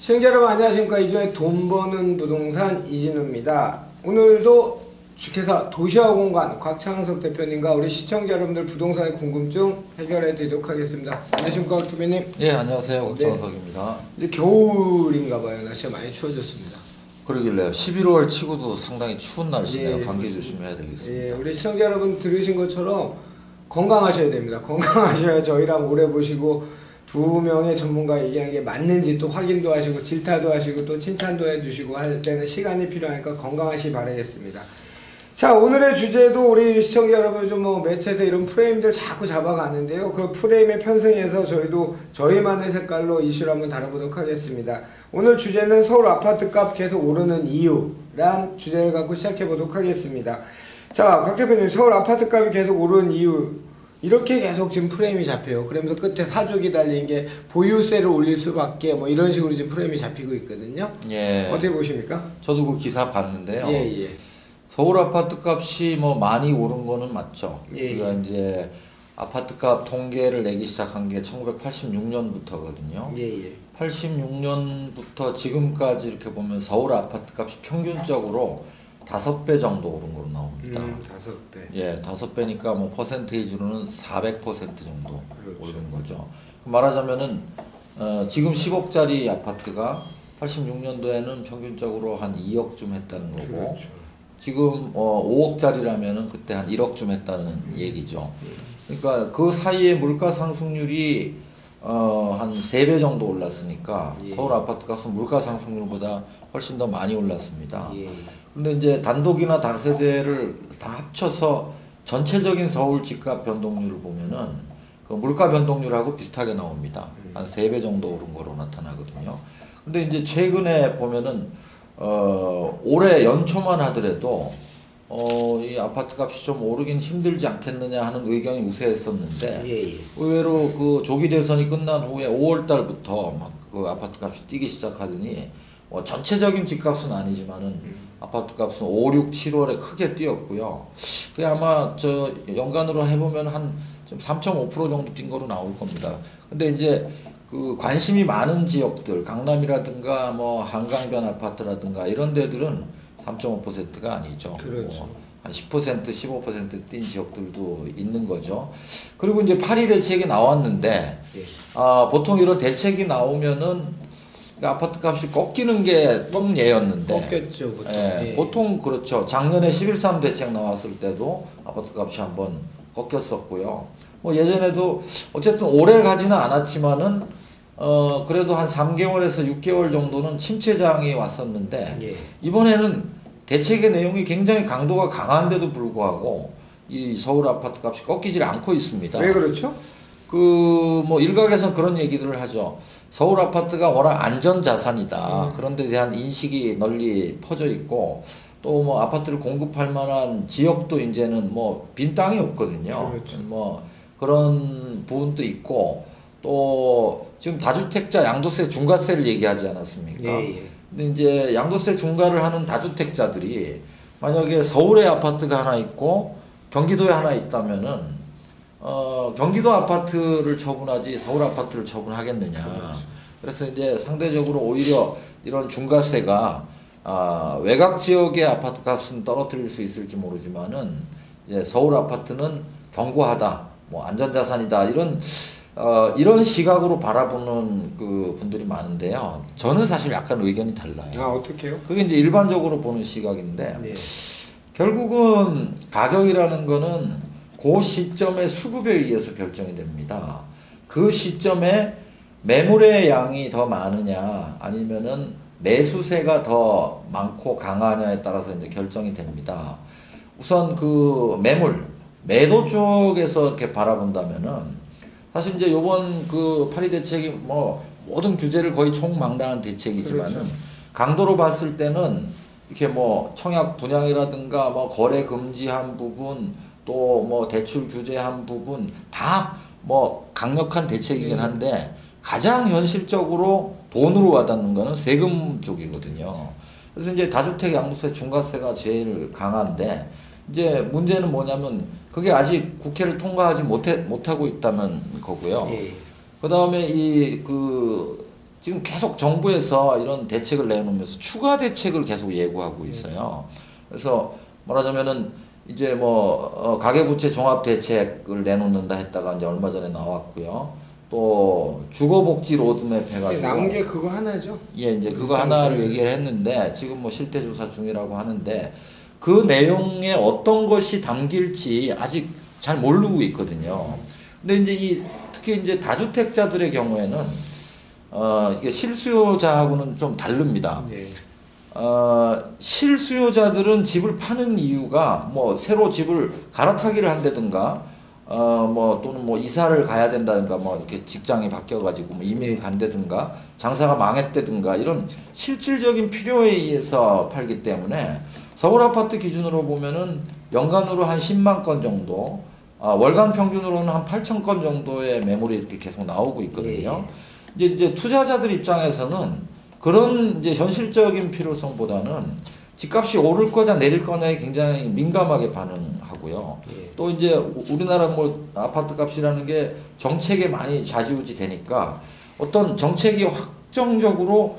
시청자 여러분 안녕하십니까. 이주의 돈 버는 부동산 이진우입니다. 오늘도 주식회사 도시화공간 곽창석 대표님과 우리 시청자 여러분들 부동산의 궁금증 해결해 드리도록 하겠습니다. 안녕하십니까 곽 대표님. 예, 안녕하세요. 곽창석입니다. 이제 겨울인가 봐요. 날씨가 많이 추워졌습니다. 그러길래요. 11월 치고도 상당히 추운 날씨네요. 예. 감기 조심해야 되겠습니다. 예, 우리 시청자 여러분 들으신 것처럼 건강하셔야 됩니다. 건강하셔야 저희랑 오래 보시고 두 명의 전문가 얘기한 게 맞는지 또 확인도 하시고 질타도 하시고 또 칭찬도 해주시고 할 때는 시간이 필요하니까 건강하시기 바라겠습니다. 자, 오늘의 주제도 우리 시청자 여러분 좀 뭐 매체에서 이런 프레임들 자꾸 잡아가는데요. 그 프레임에 편승해서 저희도 저희만의 색깔로 이슈를 한번 다뤄보도록 하겠습니다. 오늘 주제는 서울 아파트값 계속 오르는 이유란 주제를 갖고 시작해보도록 하겠습니다. 자, 곽 대표님, 서울 아파트값이 계속 오르는 이유 이렇게 계속 지금 프레임이 잡혀요. 그러면서 끝에 사족이 달린 게 보유세를 올릴 수밖에 뭐 이런 식으로 지금 프레임이 잡히고 있거든요. 예. 어떻게 보십니까? 저도 그 기사 봤는데요. 예. 서울 아파트 값이 뭐 많이 오른 거는 맞죠. 예. 우리가 이제 아파트 값 통계를 내기 시작한 게 1986년부터거든요. 예. 86년부터 지금까지 이렇게 보면 서울 아파트 값이 평균적으로 5배 정도 오른 거로 나옵니다. 5배. 예, 5배니까 뭐 퍼센테이지로는 400% 정도 그렇죠. 오른 거죠. 말하자면은 지금 10억짜리 아파트가 86년도에는 평균적으로 한 2억쯤 했다는 거고, 그렇죠. 지금 5억짜리라면은 그때 한 1억쯤 했다는 얘기죠. 그러니까 그 사이에 물가 상승률이 한 3배 정도 올랐으니까 예. 서울 아파트 값은 물가 상승률보다 훨씬 더 많이 올랐습니다. 예. 근데 이제 단독이나 다세대를 다 합쳐서 전체적인 서울 집값 변동률을 보면은 그 물가 변동률하고 비슷하게 나옵니다. 한 3배 정도 오른 거로 나타나거든요. 근데 이제 최근에 보면은 올해 연초만 하더라도 이 아파트 값이 좀 오르긴 힘들지 않겠느냐 하는 의견이 우세했었는데, 예. 의외로 그 조기 대선이 끝난 후에 5월 달부터 막 그 아파트 값이 뛰기 시작하더니 전체적인 집값은 아니지만은 아파트 값은 5, 6, 7월에 크게 뛰었고요. 그게 아마 저 연간으로 해보면 한 3.5% 정도 뛴 거로 나올 겁니다. 근데 이제 그 관심이 많은 지역들, 강남이라든가 뭐 한강변 아파트라든가 이런 데들은 3.5%가 아니죠. 그렇죠. 한 10%, 15%뛴 지역들도 있는 거죠. 그리고 이제 8.2 대책이 나왔는데, 예. 보통 이런 대책이 나오면은 아파트 값이 꺾이는 게 예였는데, 꺾였죠, 보통. 예, 예. 보통 그렇죠. 작년에 11.3 대책 나왔을 때도 아파트 값이 한번 꺾였었고요. 뭐 예전에도 어쨌든 오래 가지는 않았지만은 그래도 한 3개월에서 6개월 정도는 침체장이 왔었는데, 예. 이번에는 대책의 내용이 굉장히 강도가 강한데도 불구하고 이 서울 아파트 값이 꺾이질 않고 있습니다. 왜 그렇죠? 뭐 일각에서는 그런 얘기들을 하죠. 서울 아파트가 워낙 안전 자산이다. 그런 데 대한 인식이 널리 퍼져 있고, 또 뭐 아파트를 공급할 만한 지역도 이제는 뭐 빈 땅이 없거든요. 그렇죠. 뭐 그런 부분도 있고, 또 지금 다주택자 양도세 중과세를 얘기하지 않았습니까? 예. 근데 이제 양도세 중과를 하는 다주택자들이 만약에 서울에 아파트가 하나 있고 경기도에 하나 있다면은 경기도 아파트를 처분하지 서울 아파트를 처분하겠느냐. 그렇죠. 그래서 이제 상대적으로 오히려 이런 중과세가 외곽 지역의 아파트 값은 떨어뜨릴 수 있을지 모르지만은 이제 서울 아파트는 견고하다, 뭐 안전자산이다, 이런 시각으로 바라보는 그 분들이 많은데요. 저는 사실 약간 의견이 달라요. 어떻게요? 그게 이제 일반적으로 보는 시각인데, 네. 결국은 가격이라는 거는 그 시점의 수급에 의해서 결정이 됩니다. 그 시점에 매물의 양이 더 많으냐 아니면은 매수세가 더 많고 강하냐에 따라서 이제 결정이 됩니다. 우선 그 매도 쪽에서 이렇게 바라본다면은 사실 이제 요번 그 8.2 대책이 뭐 모든 규제를 거의 총망라한 대책이지만은, 그렇죠. 강도로 봤을 때는 이렇게 뭐 청약 분양이라든가 뭐 거래 금지한 부분, 또 뭐 대출 규제한 부분 다 뭐 강력한 대책이긴 한데, 가장 현실적으로 돈으로 와닿는 거는 세금 쪽이거든요. 그래서 이제 다주택 양도세 중과세가 제일 강한데, 이제 문제는 뭐냐면 그게 아직 국회를 통과하지 못하고 있다는 거고요. 예. 그 다음에 이 그 지금 계속 정부에서 이런 대책을 내놓으면서 추가 대책을 계속 예고하고 있어요. 그래서 말하자면은 이제 뭐 가계부채 종합대책을 내놓는다 했다가 이제 얼마 전에 나왔고요. 또 주거복지 로드맵 해가지고 남은 게 그거 하나죠. 예, 이제 그거 하나를 얘기를 했는데 지금 뭐 실태조사 중이라고 하는데 그 내용에 어떤 것이 담길지 아직 잘 모르고 있거든요. 근데 이제 특히 이제 다주택자들의 경우에는 이게 실수요자하고는 좀 다릅니다. 네. 실수요자들은 집을 파는 이유가 뭐 새로 집을 갈아타기를 한다든가 뭐 또는 뭐 이사를 가야 된다든가 뭐 이렇게 직장이 바뀌어가지고 뭐 이민을 간다든가 장사가 망했다든가 이런 실질적인 필요에 의해서 팔기 때문에 서울 아파트 기준으로 보면은 연간으로 한 10만 건 정도, 월간 평균으로는 한 8천 건 정도의 매물이 이렇게 계속 나오고 있거든요. 이제 투자자들 입장에서는 그런 이제 현실적인 필요성보다는 집값이 오를 거냐 내릴 거냐에 굉장히 민감하게 반응하고요. 또 이제 우리나라 뭐 아파트 값이라는 게 정책에 많이 좌지우지 되니까 어떤 정책이 확정적으로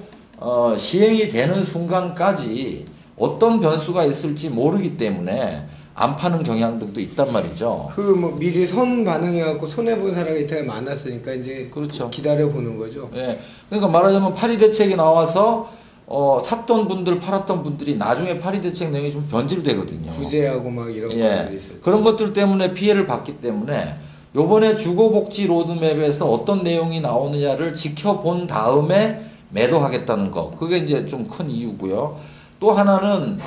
시행이 되는 순간까지 어떤 변수가 있을지 모르기 때문에 안 파는 경향들도 있단 말이죠. 그 뭐 미리 선 반응해갖고 손해 본 사람이 되게 많았으니까 이제 그렇죠. 기다려 보는 거죠. 예. 그러니까 말하자면 파리 대책이 나와서 샀던 분들 팔았던 분들이 나중에 파리 대책 내용이 좀 변질되거든요. 구제하고 막 이런 것들이 있었죠. 그런 것들 때문에 피해를 봤기 때문에 요번에 주거복지 로드맵에서 어떤 내용이 나오느냐를 지켜본 다음에 매도하겠다는 거. 그게 이제 좀 큰 이유고요. 또 하나는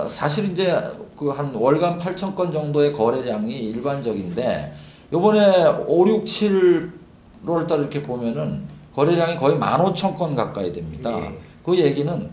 사실 이제 그 한 월간 8천 건 정도의 거래량이 일반적인데 요번에 5, 6, 7월 달 이렇게 보면은 거래량이 거의 15,000건 가까이 됩니다. 그 얘기는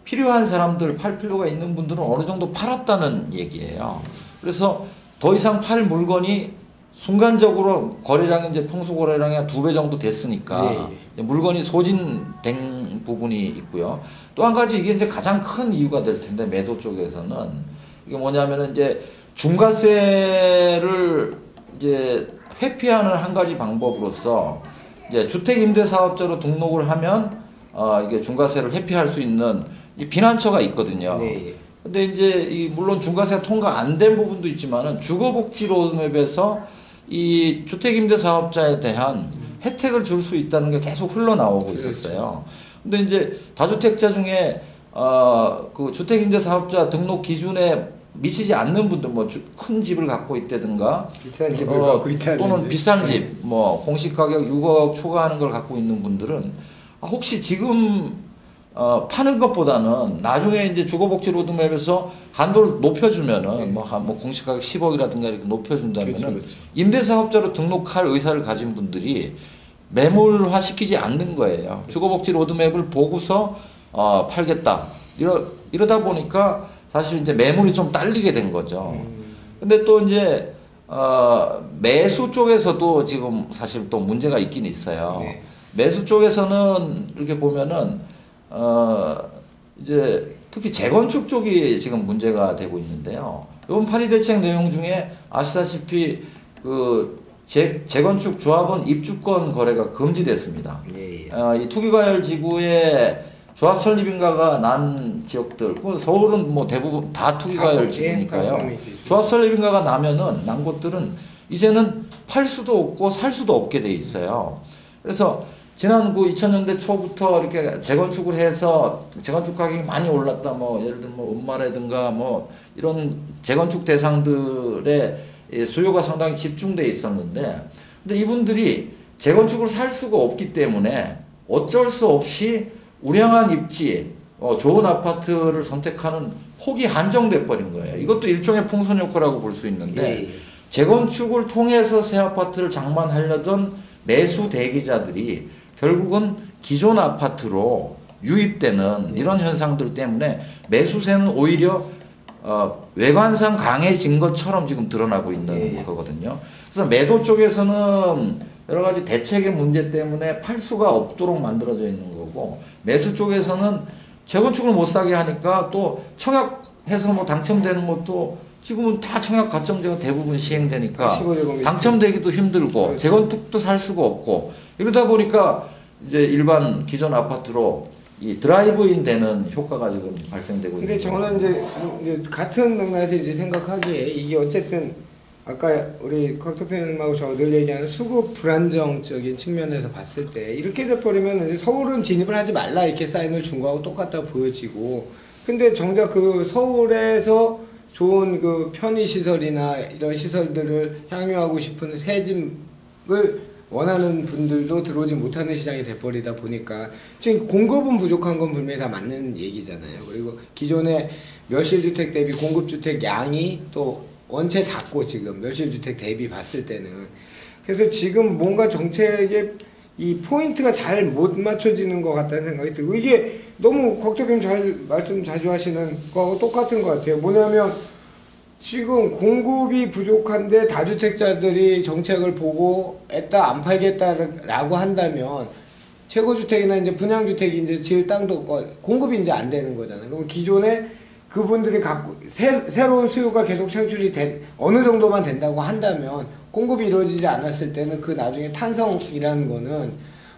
필요한 사람들, 팔 필요가 있는 분들은 어느 정도 팔았다는 얘기예요. 그래서 더 이상 팔 물건이 순간적으로 거래량이 이제 평소 거래량이 한 2배 정도 됐으니까 물건이 소진된 부분이 있고요. 또 한 가지 이게 이제 가장 큰 이유가 될 텐데 매도 쪽에서는 이게 뭐냐면은 이제 중과세를 이제 회피하는 한 가지 방법으로서 이제 주택임대사업자로 등록을 하면 이게 중과세를 회피할 수 있는 이 비난처가 있거든요. 근데 이제 물론 중과세 통과 안 된 부분도 있지만은 주거복지 로드맵에서 이 주택임대사업자에 대한 혜택을 줄 수 있다는 게 계속 흘러나오고 있었어요. 근데 이제 다주택자 중에 그 주택임대사업자 등록 기준에 미치지 않는 분들, 뭐 큰 집을 갖고 있다든가 비싼 집을 갖고 있다든지 또는 비싼 집, 뭐 공시가격 6억 초과하는 걸 갖고 있는 분들은 혹시 지금 파는 것보다는 나중에 이제 주거복지 로드맵에서 한도를 높여주면은 뭐 공시가격 10억이라든가 이렇게 높여준다면은 임대사업자로 등록할 의사를 가진 분들이 매물화 시키지 않는 거예요. 주거복지 로드맵을 보고서 팔겠다. 이러다 보니까 사실 이제 매물이 좀 딸리게 된 거죠. 근데 또 이제 매수 쪽에서도 지금 사실 또 문제가 있긴 있어요. 매수 쪽에서는 이렇게 보면은 이제 특히 재건축 쪽이 지금 문제가 되고 있는데요. 이번 파리 대책 내용 중에 아시다시피 그 재건축 조합원 입주권 거래가 금지됐습니다. 이 투기과열 지구에 조합 설립인가가 난 지역들, 서울은 뭐 대부분 다 투기과열 지구니까요. 조합 설립인가가 나면은 난 곳들은 이제는 팔 수도 없고 살 수도 없게 돼 있어요. 그래서 지난 그 2000년대 초부터 이렇게 재건축을 해서 재건축 가격이 많이 올랐다. 뭐 예를 들면 뭐 음마라든가 뭐 이런 재건축 대상들의 수요가 상당히 집중돼 있었는데, 근데 이분들이 재건축을 살 수가 없기 때문에 어쩔 수 없이 우량한 입지, 좋은 아파트를 선택하는 폭이 한정돼 버린 거예요. 이것도 일종의 풍선 효과라고 볼 수 있는데 재건축을 통해서 새 아파트를 장만하려던 매수 대기자들이 결국은 기존 아파트로 유입되는 이런 현상들 때문에 매수세는 오히려 외관상 강해진 것처럼 지금 드러나고 있는 거거든요. 그래서 매도 쪽에서는 여러 가지 대책의 문제 때문에 팔 수가 없도록 만들어져 있는 거고, 매수 쪽에서는 재건축을 못 사게 하니까 또 청약해서 뭐 당첨되는 것도 지금은 다 청약 가점제가 대부분 시행되니까 당첨되기도 힘들고 재건축도 살 수가 없고, 이러다 보니까 이제 일반 기존 아파트로 이 드라이브인 되는 효과가 지금 발생되고 있는. 근데 저는 이제 같은 맥락에서 이제 생각하기에 이게 어쨌든 아까 우리 곽 대표님하고 저 늘 얘기하는 수급 불안정적인 측면에서 봤을 때 이렇게 돼버리면 이제 서울은 진입을 하지 말라 이렇게 사인을 준 거하고 똑같다고 보여지고, 근데 정작 그 서울에서 좋은 그 편의시설이나 이런 시설들을 향유하고 싶은 새 집을 원하는 분들도 들어오지 못하는 시장이 돼버리다 보니까 지금 공급은 부족한 건 분명히 다 맞는 얘기잖아요. 그리고 기존의 멸실주택 대비 공급주택 양이 또 원체 작고 지금 멸실주택 대비 봤을 때는, 그래서 지금 뭔가 정책의 이 포인트가 잘 못 맞춰지는 것 같다는 생각이 들고, 이게 너무 곽 대표님 잘 말씀 자주 하시는 거하고 똑같은 것 같아요. 뭐냐면 지금 공급이 부족한데 다주택자들이 정책을 보고 애따 안 팔겠다라고 한다면 최고주택이나 이제 분양주택이 이제 지을 땅도 없고 공급이 이제 안 되는 거잖아요. 그럼 기존에 그분들이 갖고 새로운 수요가 계속 창출이 어느 정도만 된다고 한다면 공급이 이루어지지 않았을 때는 그 나중에 탄성이라는 거는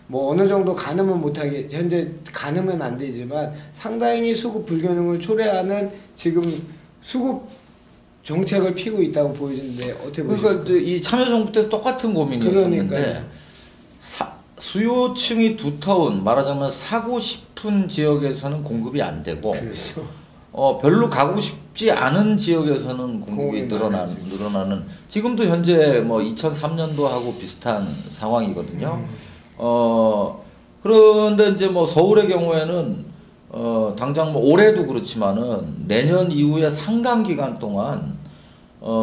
뭐 어느 정도 가늠은 못하게, 현재 가늠은 안 되지만 상당히 수급 불균형을 초래하는 지금 수급 정책을 피고 있다고 보여지는데 어떻게 보십니까? 그러니까 이 참여정부 때 똑같은 고민이었었는데 수요층이 두터운, 말하자면 사고 싶은 지역에서는 공급이 안 되고, 그렇죠. 별로 가고 싶지 않은 지역에서는 공급이 늘어나는 지금도 현재 뭐 2003년도하고 비슷한 상황이거든요. 그런데 이제 뭐 서울의 경우에는 당장 뭐 올해도 그렇지만은 내년 이후에 상당 기간 동안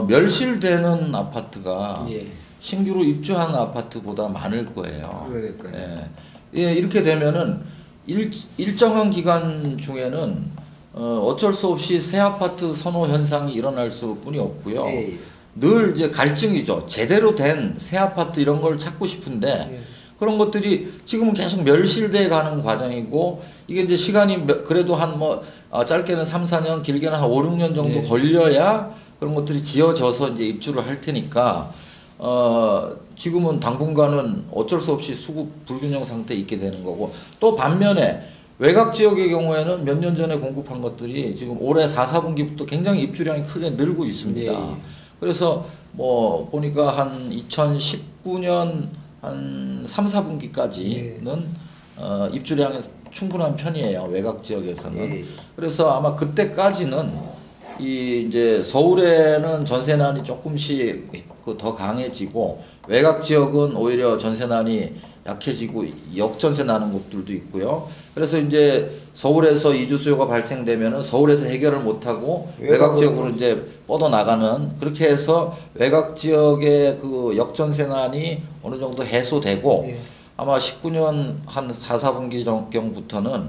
멸실되는 아파트가 예. 신규로 입주한 아파트보다 많을 거예요. 그러니까요. 예, 이렇게 되면은 일정한 기간 중에는 어쩔 수 없이 새 아파트 선호 현상이 일어날 수뿐이 없고요. 예. 늘 이제 갈증이죠. 제대로 된 새 아파트 이런 걸 찾고 싶은데 예. 그런 것들이 지금은 계속 멸실돼 가는 과정이고, 이게 이제 시간이 그래도 한 뭐 짧게는 3, 4년, 길게는 한 5, 6년 정도 네. 걸려야 그런 것들이 지어져서 이제 입주를 할 테니까 지금은 당분간은 어쩔 수 없이 수급 불균형 상태에 있게 되는 거고, 또 반면에 외곽 지역의 경우에는 몇 년 전에 공급한 것들이 지금 올해 4, 4분기부터 굉장히 입주량이 크게 늘고 있습니다. 네. 그래서 뭐 보니까 한 2019년 한 3, 4분기까지는 입주량이 충분한 편이에요. 외곽 지역에서는. 그래서 아마 그때까지는 이제 서울에는 전세난이 조금씩 더 강해지고, 외곽 지역은 오히려 전세난이 약해지고 역전세 나는 곳들도 있고요. 그래서 이제 서울에서 이주 수요가 발생되면은 서울에서 해결을 못하고 외곽 지역으로 이제 뻗어 나가는, 그렇게 해서 외곽 지역의 그 역전세난이 어느 정도 해소되고, 아마 19년 한 4, 4분기 경부터는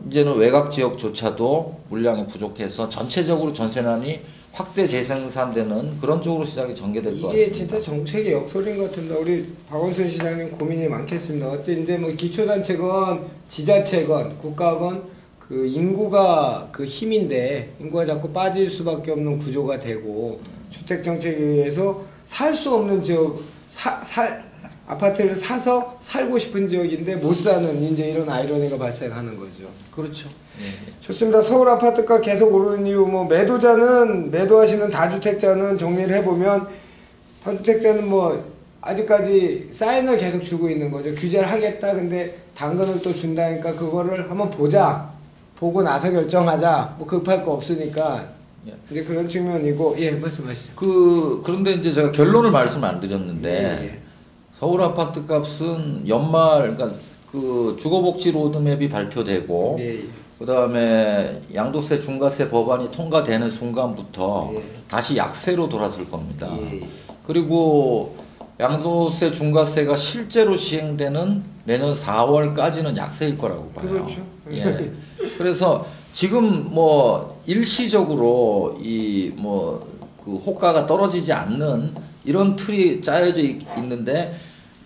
이제는 외곽 지역조차도 물량이 부족해서 전체적으로 전세난이 확대 재생산되는 그런 쪽으로 시장이 전개될 것 같습니다. 이게 진짜 정책의 역설인 것 같은데, 우리 박원순 시장님 고민이 많겠습니다. 어째 이제 뭐 기초단체건 지자체건 국가건 그 인구가 그 힘인데, 인구가 자꾸 빠질 수밖에 없는 구조가 되고, 주택 정책에 의해서 살 수 없는 지역, 아파트를 사서 살고 싶은 지역인데 못 사는 이제 이런 아이러니가 발생하는 거죠. 그렇죠. 좋습니다. 서울 아파트가 계속 오르는 이유, 뭐 매도하시는 다주택자는 정리를 해보면, 다주택자는 뭐 아직까지 사인을 계속 주고 있는 거죠. 규제를 하겠다, 근데 당근을 또 준다니까 그거를 한번 보고 나서 결정하자, 뭐 급할 거 없으니까 이제 그런 측면이고. 예, 말씀하시죠. 그런데 이제 제가 결론을 말씀 안 드렸는데, 서울 아파트 값은 연말, 그러니까 그 주거복지 로드맵이 발표되고, 그 다음에 양도세 중과세 법안이 통과되는 순간부터 다시 약세로 돌아설 겁니다. 그리고 양도세 중과세가 실제로 시행되는 내년 4월까지는 약세일 거라고 봐요. 그렇죠. 예. 그래서 지금 뭐 일시적으로 이 뭐 그 호가가 떨어지지 않는 이런 틀이 짜여져 있는데,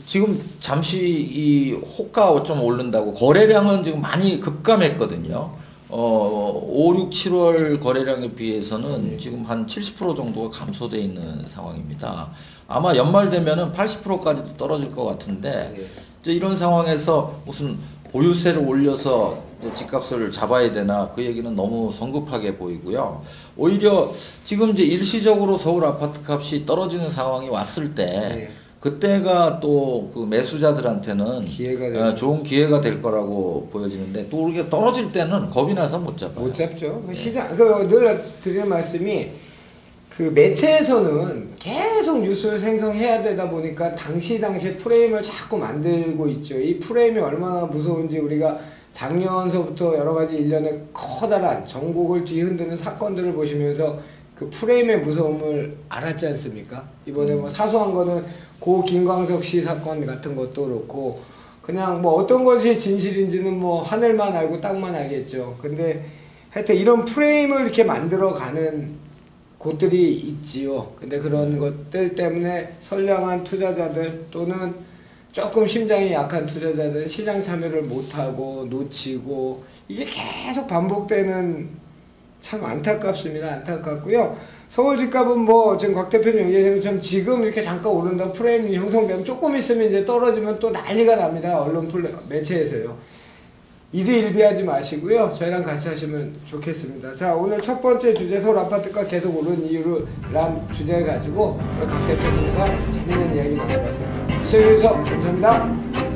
지금 잠시 이 호가가 좀 오른다고 거래량은 지금 많이 급감했거든요. 5, 6, 7월 거래량에 비해서는 지금 한 70% 정도가 감소돼 있는 상황입니다. 아마 연말 되면은 80%까지도 떨어질 것 같은데, 이제 이런 상황에서 무슨 보유세를 올려서 이제 집값을 잡아야 되나 그 얘기는 너무 성급하게 보이고요. 오히려 지금 이제 일시적으로 서울 아파트 값이 떨어지는 상황이 왔을 때 네. 그때가 또 그 매수자들한테는 좋은 기회가 될 거라고 보여지는데 또 이렇게 떨어질 때는 겁이 나서 못 잡아요. 못 잡죠. 시장 늘 드리는 말씀이 그 매체에서는 계속 뉴스를 생성해야 되다 보니까 당시에 프레임을 자꾸 만들고 있죠. 이 프레임이 얼마나 무서운지 우리가 작년서부터 여러 가지 일련의 커다란 전국을 뒤흔드는 사건들을 보시면서 그 프레임의 무서움을 알았지 않습니까? 이번에 뭐 사소한 거는 고 김광석 씨 사건 같은 것도 그렇고 그냥 뭐 어떤 것이 진실인지는 뭐 하늘만 알고 땅만 알겠죠. 근데 하여튼 이런 프레임을 이렇게 만들어가는 곳들이 있지요. 근데 그런 것들 때문에 선량한 투자자들 또는 조금 심장이 약한 투자자들은 시장 참여를 못하고 놓치고 이게 계속 반복되는 참 안타깝습니다. 안타깝고요. 서울 집값은 뭐 지금 곽 대표님 얘기하신 것처럼 지금 이렇게 잠깐 오른다 프레임이 형성되면 조금 있으면 이제 떨어지면 또 난리가 납니다. 언론 매체에서요. 일희일비하지 마시고요. 저희랑 같이 하시면 좋겠습니다. 자, 오늘 첫 번째 주제 서울 아파트가 계속 오른 이유란 주제를 가지고 곽 대표님과 재밌는 이야기 나눠봤습니다. 시청해주셔서 감사합니다.